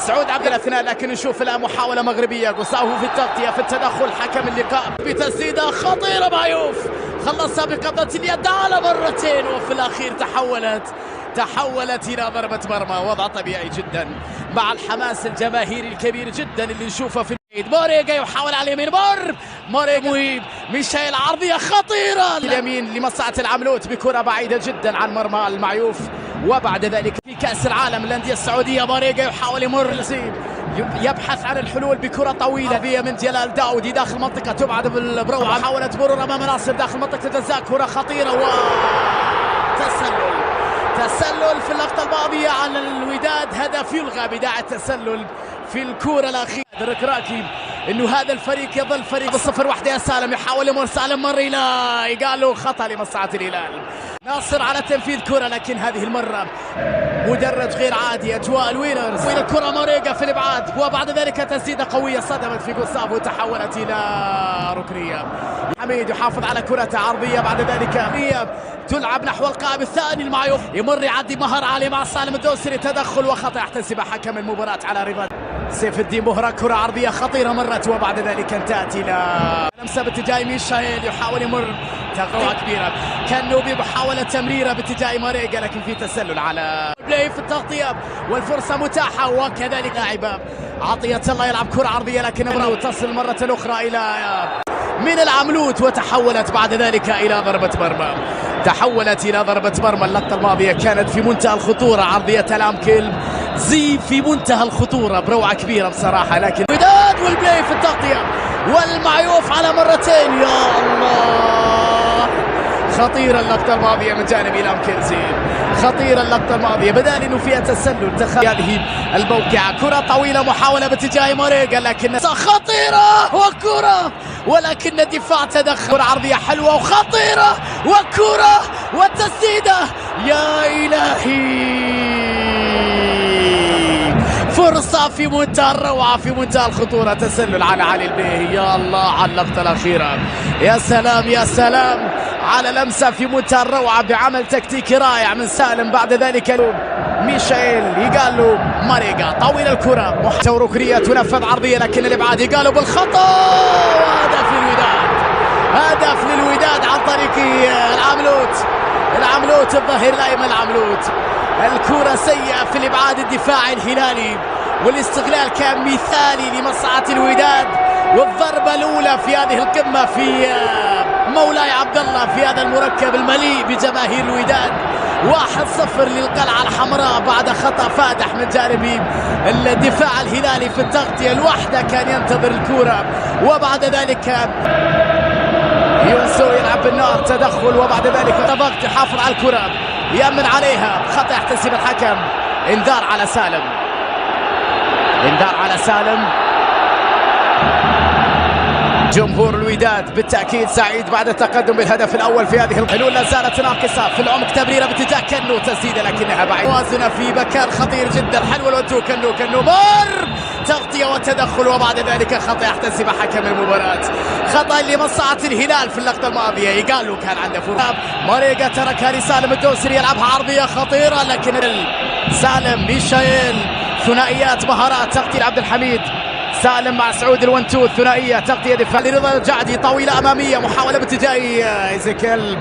سعود عبد الاثناء، لكن نشوف الان محاولة مغربية. قصاوه في التغطية في التدخل، حكم اللقاء بتسديدة خطيرة. معيوف خلصها بقبضة اليد على مرتين، وفي الأخير تحولت إلى ضربة مرمى. وضع طبيعي جدا مع الحماس الجماهيري الكبير جدا اللي نشوفه في اليد. موريجا يحاول على اليمين، موريجا مهيب، ميشيل عرضية خطيرة اليمين لمصلحة العملوت بكرة بعيدة جدا عن مرمى المعيوف. وبعد ذلك في كأس العالم للأندية السعودية موريجا يحاول يمر يبحث عن الحلول بكرة طويلة بها من جلال داودي داخل منطقة تبعد بالبروعة. محاولة مرور أمام ناصر داخل منطقة الجزاء، كرة خطيرة تسلل في اللقطة الماضية على الوداد، هدف يلغى بداعي التسلل في الكرة الأخيرة. ركراكي انه هذا الفريق يظل فريق بالصفر وحده. يا سالم يحاول يمر، سالم مر الى قال له خطأ لمصلحة الهلال. ناصر على تنفيذ كرة، لكن هذه المرة مدرج غير عادي. اجواء الوينرز والى الكرة موريجا في الابعاد، وبعد ذلك تسديدة قوية صدمت في قصافه وتحولت الى ركنية. حميد يحافظ على كرة عرضية، بعد ذلك تلعب نحو القائم الثاني. المعيوف يمر يعدي مهر عالي مع سالم الدوسري، تدخل وخطأ يحتسب حكم المباراة على رضا سيف الدين بهرة. كرة عرضية خطيرة مرت، وبعد ذلك انتهت الى لمسة باتجاه ميشيل يحاول يمر، تغطية كبيرة. كنوبي محاولة تمريرة باتجاه موريجا، لكن في تسلل على بلاي في التغطية والفرصة متاحة. وكذلك لاعب عطية الله يلعب كرة عرضية، لكن تصل مرة أخرى إلى من العملوت، وتحولت بعد ذلك إلى ضربة مرمى. اللقطة الماضية كانت في منتهى الخطورة، عرضية الامكل زي في منتهى الخطورة بروعة كبيرة بصراحة. لكن وداد والبلاي في التغطية والمعيوف على مرتين. يا الله، خطيرة اللقطة الماضية من جانب إلهام كنزي، خطيرة اللقطة الماضية، بدال انه فيها تسلل. تخيل هذه الموقعة، كرة طويلة محاولة باتجاه موريجا، لكن خطيرة وكرة، ولكن الدفاع تدخل. كرة عرضية حلوة وخطيرة وكرة والتسديدة. يا إلهي، فرصة في منتهى الروعة، في منتهى الخطورة، تسلل على علي البيهي. يا الله على اللقطة الأخيرة، يا سلام يا سلام على لمسة في منتهى الروعة بعمل تكتيكي رائع من سالم. بعد ذلك ميشيل يقال له ماريجا طويل الكرة، ركنية تنفذ عرضية، لكن الإبعاد يقال له بالخطأ. هدف للوداد عن طريق العملوت الظهير الأيمن. العملوت الكرة سيئة في الإبعاد الدفاعي الهلالي، والاستغلال كان مثالي لمصلحة الوداد. والضربة الأولى في هذه القمة في مولاي عبد الله في هذا المركب المليء بجماهير الوداد. 1-0 للقلعة الحمراء بعد خطأ فادح من جانب الدفاع الهلالي في التغطية. الوحدة كان ينتظر الكرة، وبعد ذلك يونسو يلعب بالنار، تدخل، وبعد ذلك ضغط يحافظ على الكرة، يأمن عليها، خطأ يحتسب الحكم. انذار على سالم. جمهور الوداد بالتأكيد سعيد بعد التقدم بالهدف الأول في هذه الحلول. لا زالت ناقصة في العمق، تمريرة باتجاه كنو، تسديدة لكنها بعيدة. موازنة في مكان خطير جدا، حلوة الوتو. كنو مر، تغطية وتدخل، وبعد ذلك خطأ يحتسب حكم المباراة. خطأ لمصلحة الهلال في اللقطة الماضية، يقال له كان عنده فرصة. موريجا تركها لسالم الدوسري، يلعبها عرضية خطيرة، لكن سالم ميشيل ثنائيات مهارات. تغطية عبد الحميد، سالم مع سعود الونتو، الثنائية، تغطية دفاع لرضا الجعدي، طويلة أمامية، محاولة باتجاه إيزيكيل،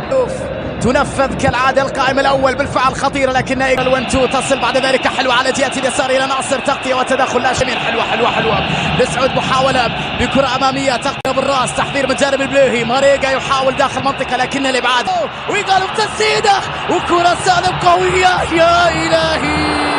تنفذ كالعادة القائم الأول بالفعل خطيرة، لكن الونتو تصل بعد ذلك حلوة على جهة اليسار إلى ناصر، تغطية وتدخل لا شمير، حلوة لسعود، محاولة بكرة أمامية، تغطية بالراس، تحضير من جانب البليهي. ماريجا يحاول داخل منطقة لكن الإبعاد، ويقالوا تسديدة وكرة سالم قوية. يا إلهي،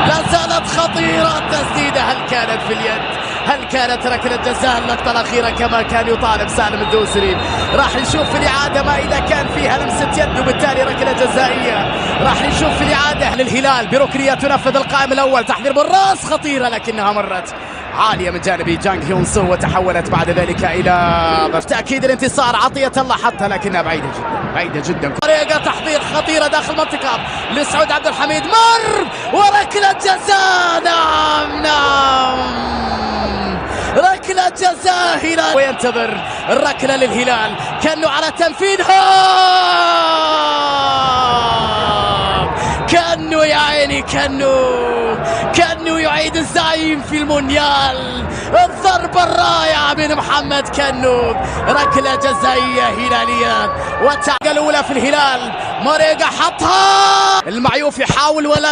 لا زالت خطيرة التسديدة. هل كانت في اليد؟ هل كانت ركلة جزاء؟ اللقطة الأخيرة كما كان يطالب سالم الدوسري. راح نشوف في الإعادة ما إذا كان فيها لمسة يد وبالتالي ركلة جزائية. راح نشوف في الإعادة للهلال بركنية تنفذ القائم الأول، تحضير بالراس خطيرة لكنها مرت عالية من جانب جانغ هيون سو، وتحولت بعد ذلك إلى تأكيد الانتصار. عطية الله حطها لكنها بعيدة جدا. طريقة تحضير خطيرة داخل منطقة لسعود عبد الحميد، مر وركلة جزاء. نعم، ركلة جزاء هلال، وينتظر الركلة للهلال. كانوا على تنفيذها، كانوا يا عيني، كنو يعيد الزعيم في المونديال. الضربة الرائعة من محمد كنو، ركلة جزائية هلالية والتعادل الأولى في الهلال. ماريجا حطها، المعيوف يحاول ولا